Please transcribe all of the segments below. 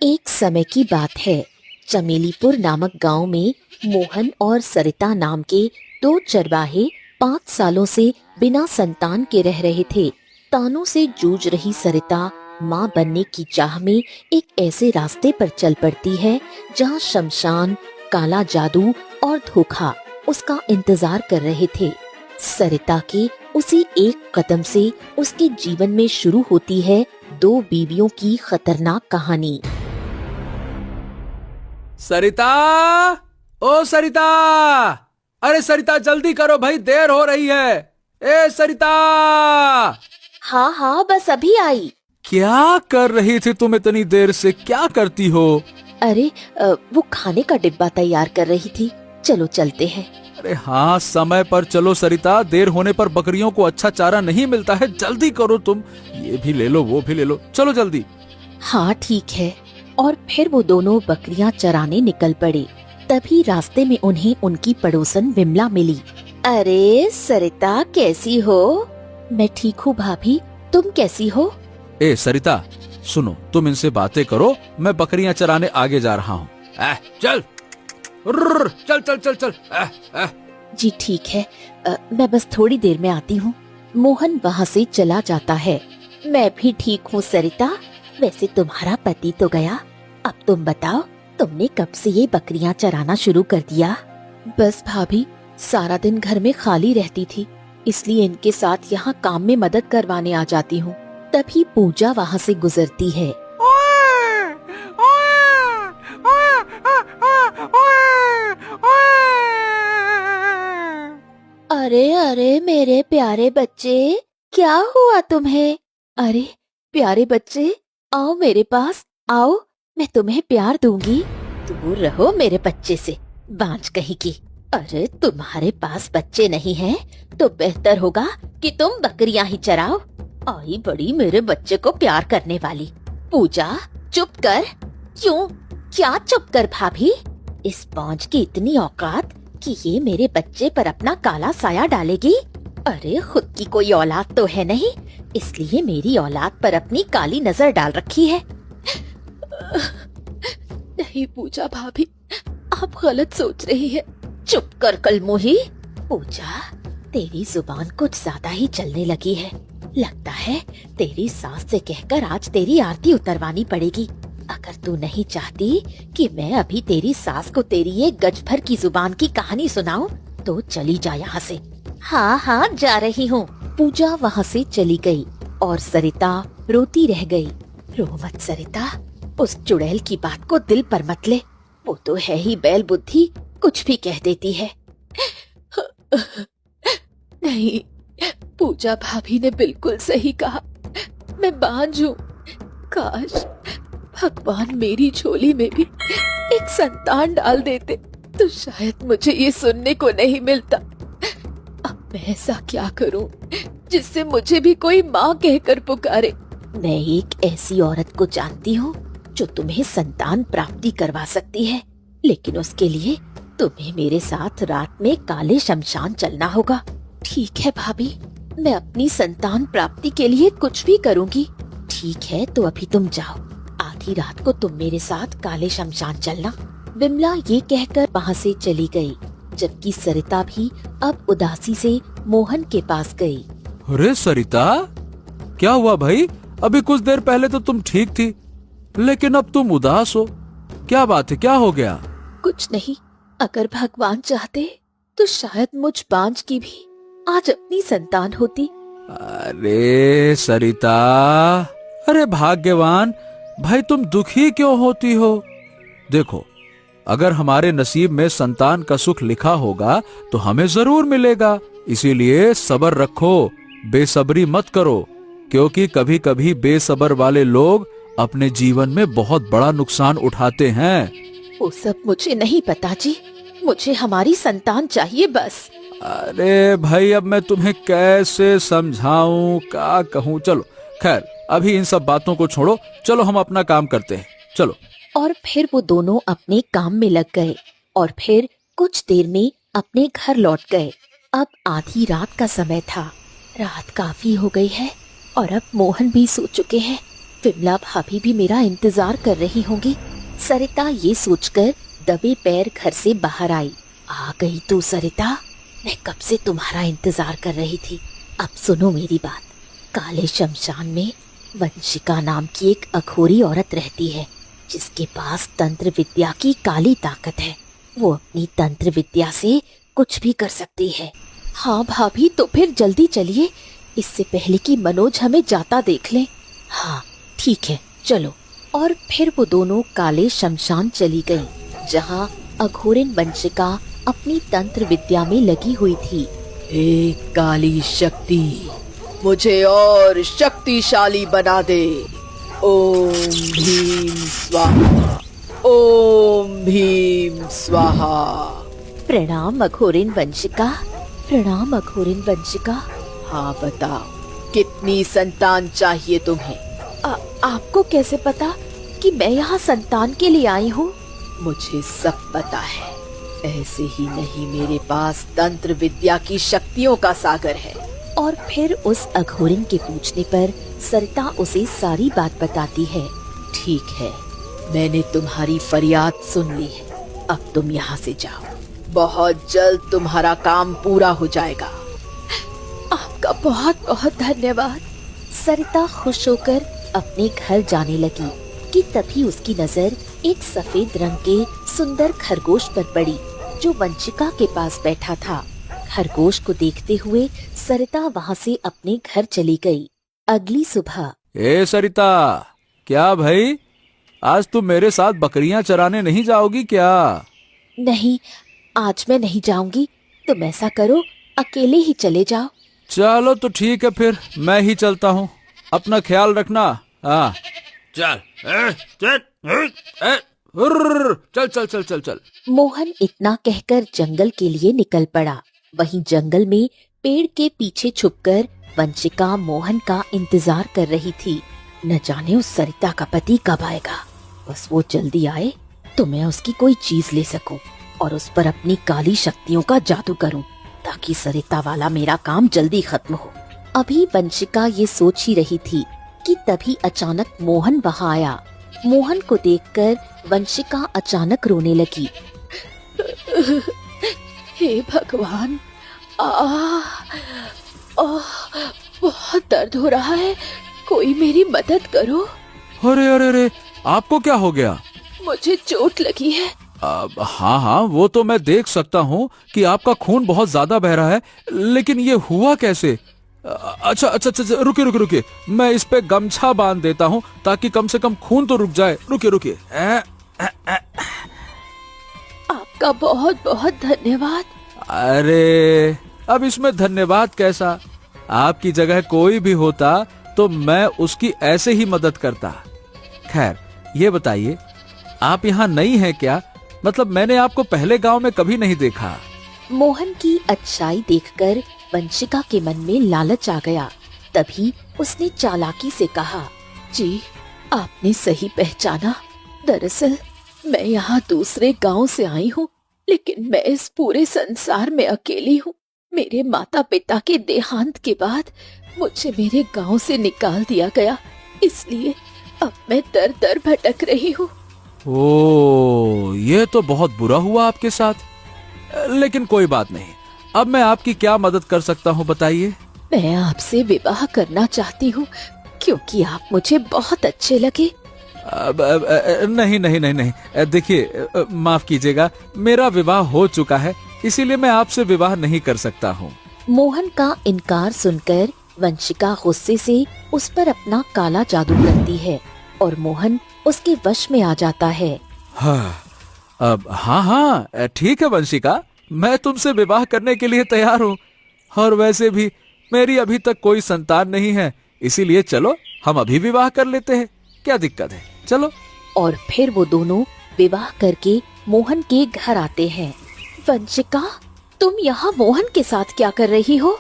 एक समय की बात है। चमेलीपुर नामक गांव में मोहन और सरिता नाम के दो चरवाहे 5 सालों से बिना संतान के रह रहे थे। तानों से जूझ रही सरिता माँ बनने की चाह में एक ऐसे रास्ते पर चल पड़ती है जहाँ शमशान, काला जादू और धोखा उसका इंतजार कर रहे थे। सरिता के उसी एक कदम से उसके जीवन में शुरू होती है दो बीवियों की खतरनाक कहानी। सरिता, ओ सरिता, अरे सरिता जल्दी करो भाई, देर हो रही है। ए सरिता! हाँ हाँ, बस अभी आई। क्या कर रही थी तुम इतनी देर से? क्या करती हो? अरे वो खाने का डिब्बा तैयार कर रही थी। चलो चलते हैं। अरे हाँ, समय पर चलो सरिता, देर होने पर बकरियों को अच्छा चारा नहीं मिलता है। जल्दी करो तुम, ये भी ले लो, वो भी ले लो, चलो जल्दी। हाँ ठीक है। और फिर वो दोनों बकरियां चराने निकल पड़े। तभी रास्ते में उन्हें उनकी पड़ोसन विमला मिली। अरे सरिता, कैसी हो? मैं ठीक हूँ भाभी, तुम कैसी हो? ए सरिता सुनो, तुम इनसे बातें करो, मैं बकरियां चराने आगे जा रहा हूँ। चल चल चल चल चल। जी ठीक है, मैं बस थोड़ी देर में आती हूँ। मोहन वहाँ से चला जाता है। मैं भी ठीक हूँ सरिता। वैसे तुम्हारा पति तो गया, अब तुम बताओ, तुमने कब से ये बकरियां चराना शुरू कर दिया? बस भाभी, सारा दिन घर में खाली रहती थी, इसलिए इनके साथ यहाँ काम में मदद करवाने आ जाती हूँ। तभी पूजा वहाँ से गुजरती है। अरे अरे मेरे प्यारे बच्चे, क्या हुआ तुम्हें? अरे प्यारे बच्चे, आओ मेरे पास आओ, मैं तुम्हें प्यार दूंगी। दूर रहो मेरे बच्चे से, बांझ कहीं की। अरे तुम्हारे पास बच्चे नहीं हैं, तो बेहतर होगा कि तुम बकरियां ही चराओ। आई बड़ी मेरे बच्चे को प्यार करने वाली। पूजा चुप कर। क्यों? क्या चुप कर भाभी? इस बांझ की इतनी औकात कि ये मेरे बच्चे पर अपना काला साया डालेगी? अरे खुद की कोई औलाद तो है नहीं, इसलिए मेरी औलाद पर अपनी काली नजर डाल रखी है। नहीं पूजा भाभी, आप गलत सोच रही है। चुप कर कलमुही। पूजा, तेरी जुबान कुछ ज्यादा ही चलने लगी है। लगता है तेरी सास से कहकर आज तेरी आरती उतरवानी पड़ेगी। अगर तू नहीं चाहती कि मैं अभी तेरी सास को तेरी ये गज भर की जुबान की कहानी सुनाऊं, तो चली जा यहाँ से। हाँ हाँ, जा रही हूँ। पूजा वहाँ से चली गई और सरिता रोती रह गई। रो मत सरिता, उस चुड़ैल की बात को दिल पर मत ले, वो तो है ही बैल बुद्धि, कुछ भी कह देती है। नहीं, पूजा भाभी ने बिल्कुल सही कहा, मैं बांझ हूँ। काश भगवान मेरी झोली में भी एक संतान डाल देते, तो शायद मुझे ये सुनने को नहीं मिलता। अब मैं ऐसा क्या करूं जिससे मुझे भी कोई माँ कहकर पुकारे? मैं एक ऐसी औरत को जानती हूँ जो तुम्हें संतान प्राप्ति करवा सकती है, लेकिन उसके लिए तुम्हें मेरे साथ रात में काले शमशान चलना होगा। ठीक है भाभी, मैं अपनी संतान प्राप्ति के लिए कुछ भी करूँगी। ठीक है, तो अभी तुम जाओ, आधी रात को तुम मेरे साथ काले शमशान चलना। विमला ये कहकर वहाँ से चली गई, जबकि सरिता भी अब उदासी से मोहन के पास गई। अरे सरिता, क्या हुआ भाई? अभी कुछ देर पहले तो तुम ठीक थी, लेकिन अब तुम उदास हो। क्या बात है, क्या हो गया? कुछ नहीं, अगर भगवान चाहते तो शायद मुझ बांझ की भी आज अपनी संतान होती। अरे सरिता, अरे भाग्यवान भाई, तुम दुखी क्यों होती हो? देखो, अगर हमारे नसीब में संतान का सुख लिखा होगा तो हमें जरूर मिलेगा। इसीलिए सब्र रखो, बेसब्री मत करो, क्योंकि कभी कभी बेसब्र वाले लोग अपने जीवन में बहुत बड़ा नुकसान उठाते हैं। वो सब मुझे नहीं पता जी, मुझे हमारी संतान चाहिए बस। अरे भाई, अब मैं तुम्हें कैसे समझाऊं, क्या कहूं? चलो खैर, अभी इन सब बातों को छोड़ो, चलो हम अपना काम करते हैं, चलो। और फिर वो दोनों अपने काम में लग गए और फिर कुछ देर में अपने घर लौट गए। अब आधी रात का समय था, रात काफी हो गई है और अब मोहन भी सो चुके हैं। विमला भाभी भी मेरा इंतजार कर रही होंगी। सरिता ये सोचकर दबे पैर घर से बाहर आई। आ गई तू सरिता, मैं कब से तुम्हारा इंतजार कर रही थी। अब सुनो मेरी बात। काले शमशान में वंशिका नाम की एक अघोरी औरत रहती है, जिसके पास तंत्र विद्या की काली ताकत है। वो अपनी तंत्र विद्या से कुछ भी कर सकती है। हाँ भाभी, तो फिर जल्दी चलिए, इससे पहले कि मनोज हमें जाता देख ले। हाँ ठीक है, चलो। और फिर वो दोनों काले शमशान चली गईं, जहाँ अघोरिन वंशिका अपनी तंत्र विद्या में लगी हुई थी। एक काली शक्ति, मुझे और शक्तिशाली बना दे। ओम भीम स्वाहा, ओम भीम स्वाहा। प्रणाम अघोरिन वंशिका, प्रणाम अघोरिन वंशिका। हाँ बताओ, कितनी संतान चाहिए तुम्हें? आपको कैसे पता कि मैं यहाँ संतान के लिए आई हूँ? मुझे सब पता है। ऐसे ही नहीं, मेरे पास तंत्र विद्या की शक्तियों का सागर है। और फिर उस अघोरिन के पूछने पर सरिता उसे सारी बात बताती है। ठीक है, मैंने तुम्हारी फरियाद सुन ली है। अब तुम यहाँ से जाओ, बहुत जल्द तुम्हारा काम पूरा हो जाएगा। आपका बहुत बहुत धन्यवाद। सरिता खुश होकर अपने घर जाने लगी कि तभी उसकी नजर एक सफेद रंग के सुंदर खरगोश पर पड़ी, जो वंशिका के पास बैठा था। खरगोश को देखते हुए सरिता वहाँ से अपने घर चली गई। अगली सुबह। ए सरिता, क्या भाई, आज तुम मेरे साथ बकरियां चराने नहीं जाओगी क्या? नहीं, आज मैं नहीं जाऊंगी। तुम ऐसा करो, अकेले ही चले जाओ। चलो तो ठीक है, फिर मैं ही चलता हूँ। अपना ख्याल रखना। हाँ चल, चल चल चल चल चल। मोहन इतना कहकर जंगल के लिए निकल पड़ा। वहीं जंगल में पेड़ के पीछे छुपकर वंशिका मोहन का इंतजार कर रही थी। न जाने उस सरिता का पति कब आएगा। बस वो जल्दी आए तो मैं उसकी कोई चीज ले सकूं और उस पर अपनी काली शक्तियों का जादू करूं, ताकि सरिता वाला मेरा काम जल्दी खत्म हो। अभी वंशिका ये सोच ही रही थी कि तभी अचानक मोहन वहाँ आया। मोहन को देखकर वंशिका अचानक रोने लगी। हे भगवान, बहुत दर्द हो रहा है, कोई मेरी मदद करो। अरे अरे अरे, आपको क्या हो गया? मुझे चोट लगी है। हाँ हाँ, वो तो मैं देख सकता हूँ कि आपका खून बहुत ज्यादा बह रहा है, लेकिन ये हुआ कैसे? अच्छा अच्छा अच्छा, रुकिए रुकिए रुकिए, मैं इस पे गमछा बांध देता हूँ ताकि कम से कम खून तो रुक जाए। रुकिए रुकिए। आपका बहुत बहुत धन्यवाद। अरे अब इसमें धन्यवाद कैसा? आपकी जगह कोई भी होता तो मैं उसकी ऐसे ही मदद करता। खैर, ये बताइए, आप यहाँ नई हैं क्या? मतलब मैंने आपको पहले गांव में कभी नहीं देखा। मोहन की अच्छाई देखकर वंशिका के मन में लालच आ गया। तभी उसने चालाकी से कहा, जी, आपने सही पहचाना। दरअसल मैं यहाँ दूसरे गांव से आई हूँ, लेकिन मैं इस पूरे संसार में अकेली हूँ। मेरे माता पिता के देहांत के बाद मुझे मेरे गांव से निकाल दिया गया, इसलिए अब मैं दर दर भटक रही हूँ। ओह, ये तो बहुत बुरा हुआ आपके साथ। लेकिन कोई बात नहीं, अब मैं आपकी क्या मदद कर सकता हूँ, बताइए। मैं आपसे विवाह करना चाहती हूँ, क्योंकि आप मुझे बहुत अच्छे लगे। नहीं नहीं नहीं नहीं, देखिए, माफ कीजिएगा, मेरा विवाह हो चुका है, इसीलिए मैं आपसे विवाह नहीं कर सकता हूँ। मोहन का इनकार सुनकर वंशिका गुस्से से उस पर अपना काला जादू करती है और मोहन उसके वश में आ जाता है। हाँ, अब हाँ, ठीक है वंशिका, मैं तुमसे विवाह करने के लिए तैयार हूँ। और वैसे भी मेरी अभी तक कोई संतान नहीं है, इसीलिए चलो हम अभी विवाह कर लेते हैं, क्या दिक्कत है, चलो। और फिर वो दोनों विवाह करके मोहन के घर आते हैं। वंशिका, तुम यहाँ मोहन के साथ क्या कर रही हो?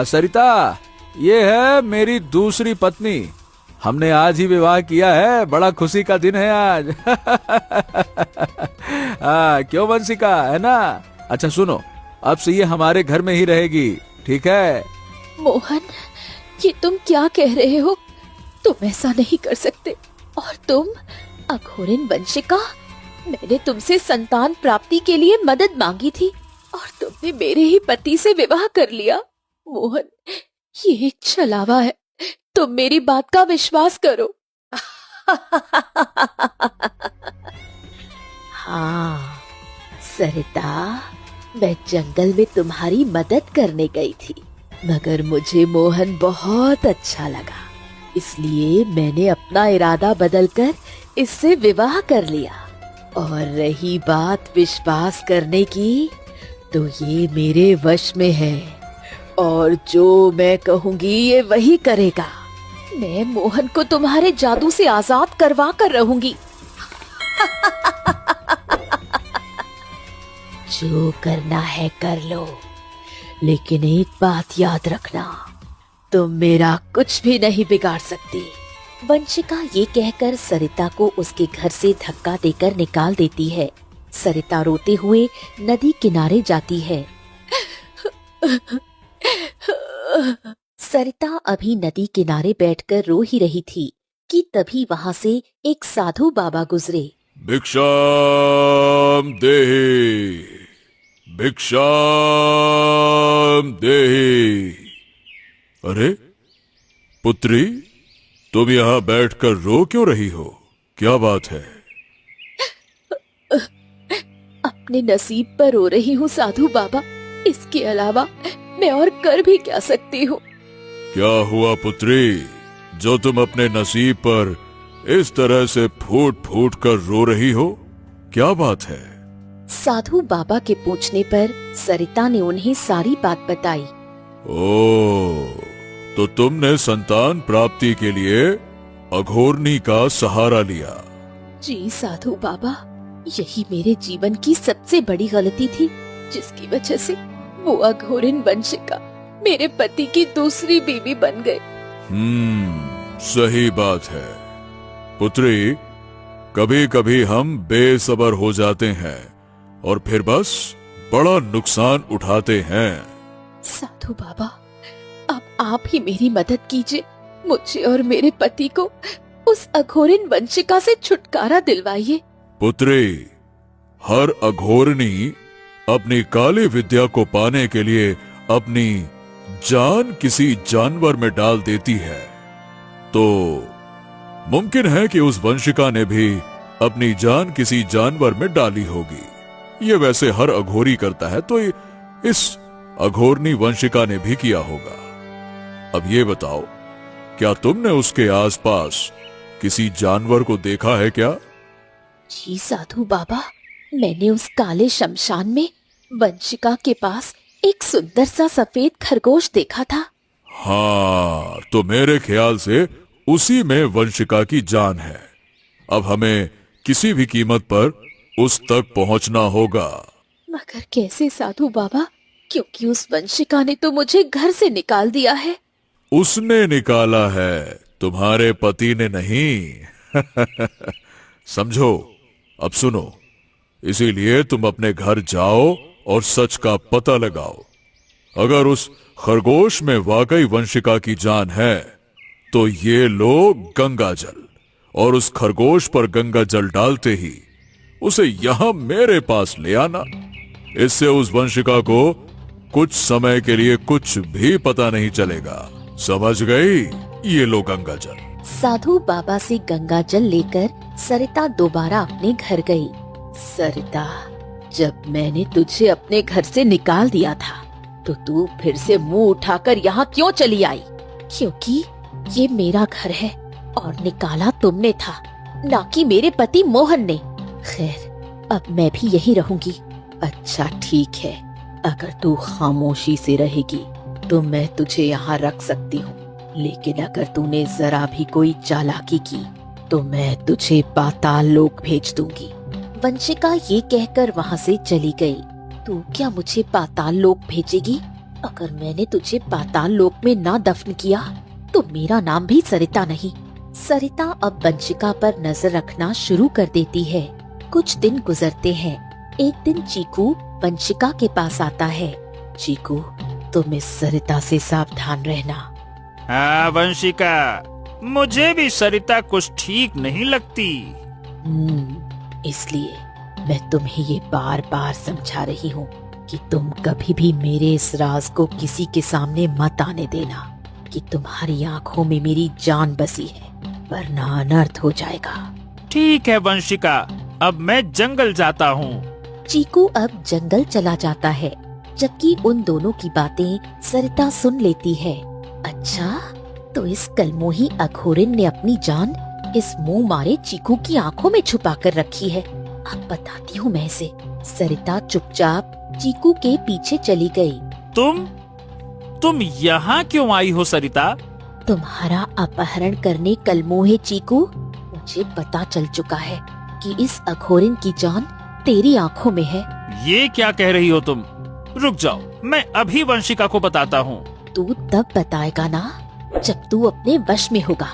सरिता, ये है मेरी दूसरी पत्नी। हमने आज ही विवाह किया है, बड़ा खुशी का दिन है आज। क्यों वंशिका, है ना? अच्छा सुनो, अब से ये हमारे घर में ही रहेगी, ठीक है? मोहन, ये तुम क्या कह रहे हो? तुम ऐसा नहीं कर सकते। और तुम अघोरिन वंशिका, मैंने तुमसे संतान प्राप्ति के लिए मदद मांगी थी और तुमने मेरे ही पति से विवाह कर लिया। मोहन, ये एक छलावा है, तुम मेरी बात का विश्वास करो। हाँ सरिता, मैं जंगल में तुम्हारी मदद करने गई थी, मगर मुझे मोहन बहुत अच्छा लगा, इसलिए मैंने अपना इरादा बदलकर इससे विवाह कर लिया। और रही बात विश्वास करने की, तो ये मेरे वश में है और जो मैं कहूंगी ये वही करेगा। मैं मोहन को तुम्हारे जादू से आजाद करवा कर रहूंगी। जो करना है कर लो, लेकिन एक बात याद रखना, तुम मेरा कुछ भी नहीं बिगाड़ सकती। वंशिका ये कहकर सरिता को उसके घर से धक्का देकर निकाल देती है। सरिता रोते हुए नदी किनारे जाती है। सरिता अभी नदी किनारे बैठकर रो ही रही थी कि तभी वहाँ से एक साधु बाबा गुजरे। भिक्षाम देहि, भिक्षाम देहि। अरे पुत्री, तुम यहाँ बैठकर रो क्यों रही हो? क्या बात है? अपने नसीब पर रो रही हूँ साधु बाबा, इसके अलावा मैं और कर भी क्या सकती हूँ। क्या हुआ पुत्री, जो तुम अपने नसीब पर इस तरह से फूट फूट कर रो रही हो? क्या बात है? साधु बाबा के पूछने पर सरिता ने उन्हें सारी बात बताई। ओ, तो तुमने संतान प्राप्ति के लिए अघोरनी का सहारा लिया? जी साधु बाबा, यही मेरे जीवन की सबसे बड़ी गलती थी, जिसकी वजह से वो अघोरिन वंशिका मेरे पति की दूसरी बीवी बन गई। सही बात है पुत्री, कभी कभी हम बेसब्र हो जाते हैं और फिर बस बड़ा नुकसान उठाते हैं। साधु बाबा, अब आप ही मेरी मदद कीजिए, मुझे और मेरे पति को उस अघोरिन वंशिका से छुटकारा दिलवाइए। पुत्री, हर अघोरनी अपनी काली विद्या को पाने के लिए अपनी जान किसी जानवर में डाल देती है, तो मुमकिन है कि उस वंशिका ने भी अपनी जान किसी जानवर में डाली होगी। ये वैसे हर अघोरी करता है, तो इस अघोरनी वंशिका ने भी किया होगा। अब ये बताओ, क्या तुमने उसके आसपास किसी जानवर को देखा है क्या? जी साधु बाबा, मैंने उस काले शमशान में वंशिका के पास एक सुंदर सा सफेद खरगोश देखा था। हाँ, तो मेरे ख्याल से उसी में वंशिका की जान है। अब हमें किसी भी कीमत पर उस तक पहुंचना होगा। मगर कैसे साधु बाबा, क्योंकि उस वंशिका ने तो मुझे घर से निकाल दिया है। उसने निकाला है, तुम्हारे पति ने नहीं। समझो, अब सुनो, इसीलिए तुम अपने घर जाओ और सच का पता लगाओ। अगर उस खरगोश में वाकई वंशिका की जान है, तो ये लो गंगा जल, और उस खरगोश पर गंगा जल डालते ही उसे यहां मेरे पास ले आना। इससे उस वंशिका को कुछ समय के लिए कुछ भी पता नहीं चलेगा। समझ गई? ये लो गंगा जल। साधु बाबा से गंगा जल लेकर सरिता दोबारा अपने घर गई। सरिता, जब मैंने तुझे अपने घर से निकाल दिया था, तो तू फिर से मुंह उठाकर यहाँ क्यों चली आई? क्योंकि ये मेरा घर है और निकाला तुमने था, ना कि मेरे पति मोहन ने। खैर, अब मैं भी यही रहूंगी। अच्छा ठीक है, अगर तू खामोशी से रहेगी तो मैं तुझे यहाँ रख सकती हूँ, लेकिन अगर तूने जरा भी कोई चालाकी की तो मैं तुझे पाताल लोक भेज दूंगी। वंशिका ये कहकर वहाँ से चली गई। तू क्या मुझे पाताल लोक भेजेगी? अगर मैंने तुझे पाताल लोक में ना दफन किया तो मेरा नाम भी सरिता नहीं। सरिता अब वंशिका पर नजर रखना शुरू कर देती है। कुछ दिन गुजरते हैं। एक दिन चीकू वंशिका के पास आता है। चीकू, तुम इस सरिता से सावधान रहना। हाँ वंशिका, मुझे भी सरिता कुछ ठीक नहीं लगती। इसलिए मैं तुम्हें ये बार बार समझा रही हूँ कि तुम कभी भी मेरे इस राज को किसी के सामने मत आने देना कि तुम्हारी आंखों में मेरी जान बसी है, वरना अनर्थ हो जाएगा। ठीक है वंशिका, अब मैं जंगल जाता हूँ। चीकू अब जंगल चला जाता है, जबकि उन दोनों की बातें सरिता सुन लेती है। अच्छा, तो इस कलमोही अघोरिन ने अपनी जान इस मुंह मारे चीकू की आंखों में छुपा कर रखी है। अब बताती हूँ मैं इसे। सरिता चुपचाप चीकू के पीछे चली गई। तुम यहाँ क्यों आई हो सरिता? तुम्हारा अपहरण करने कलमोहे चीकू, मुझे पता चल चुका है कि इस अघोरिन की जान तेरी आंखों में है। ये क्या कह रही हो तुम? रुक जाओ, मैं अभी वंशिका को बताता हूँ। तू तब बताएगा ना जब तू अपने वश में होगा।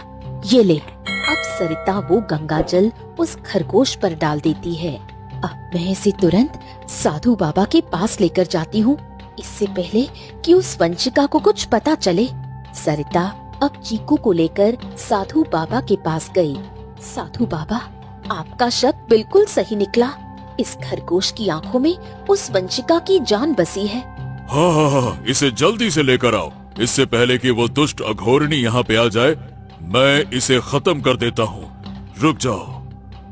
ये ले। अब सरिता वो गंगा जल उस खरगोश पर डाल देती है। अब मैं इसे तुरंत साधु बाबा के पास लेकर जाती हूँ, इससे पहले कि उस वंशिका को कुछ पता चले। सरिता अब चीकू को लेकर साधु बाबा के पास गई। साधु बाबा, आपका शक बिल्कुल सही निकला। इस खरगोश की आंखों में उस वंशिका की जान बसी है। हाँ, इसे जल्दी से लेकर आओ। इससे पहले कि वो दुष्ट अघोरिणी यहाँ पे आ जाए, मैं इसे खत्म कर देता हूँ। रुक जाओ।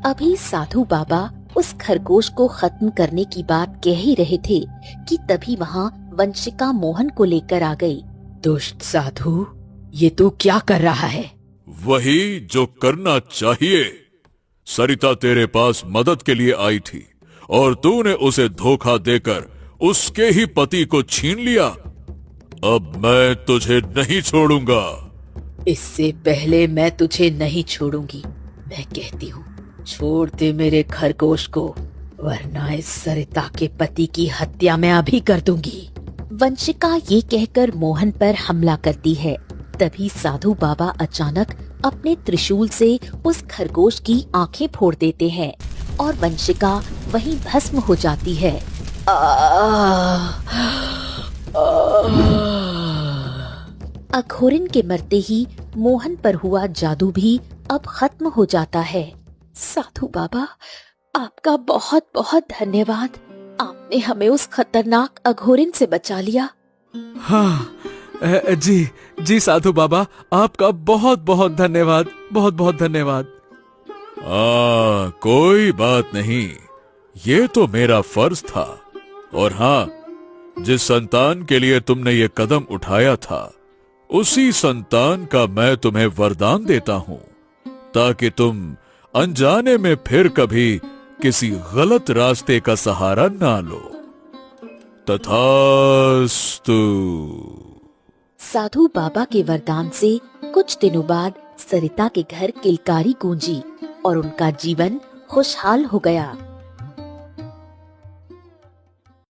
अभी साधु बाबा उस खरगोश को खत्म करने की बात कह ही रहे थे कि तभी वहाँ वंशिका मोहन को लेकर आ गई। दुष्ट साधु, ये तू क्या कर रहा है? वही जो करना चाहिए। सरिता तेरे पास मदद के लिए आई थी और तूने उसे धोखा देकर उसके ही पति को छीन लिया। अब मैं तुझे नहीं छोड़ूंगा। इससे पहले मैं तुझे नहीं छोड़ूंगी। मैं कहती हूँ, छोड़ दे मेरे खरगोश को, वरना इस सरिता के पति की हत्या मैं अभी कर दूंगी। वंशिका ये कहकर मोहन पर हमला करती है। तभी साधु बाबा अचानक अपने त्रिशूल से उस खरगोश की आंखें फोड़ देते हैं और वंशिका वहीं भस्म हो जाती है। अघोरिन के मरते ही मोहन पर हुआ जादू भी अब खत्म हो जाता है। साधु बाबा, आपका बहुत बहुत धन्यवाद। आपने हमें उस खतरनाक अघोरिन से बचा लिया। हाँ, जी साधु बाबा, आपका बहुत बहुत धन्यवाद, बहुत बहुत धन्यवाद। कोई बात नहीं, ये तो मेरा फर्ज था। और हाँ, जिस संतान के लिए तुमने ये कदम उठाया था, उसी संतान का मैं तुम्हें वरदान देता हूँ, ताकि तुम अनजाने में फिर कभी किसी गलत रास्ते का सहारा ना लो। तथास्तु। साधु बाबा के वरदान से कुछ दिनों बाद सरिता के घर किलकारी गूंजी और उनका जीवन खुशहाल हो गया।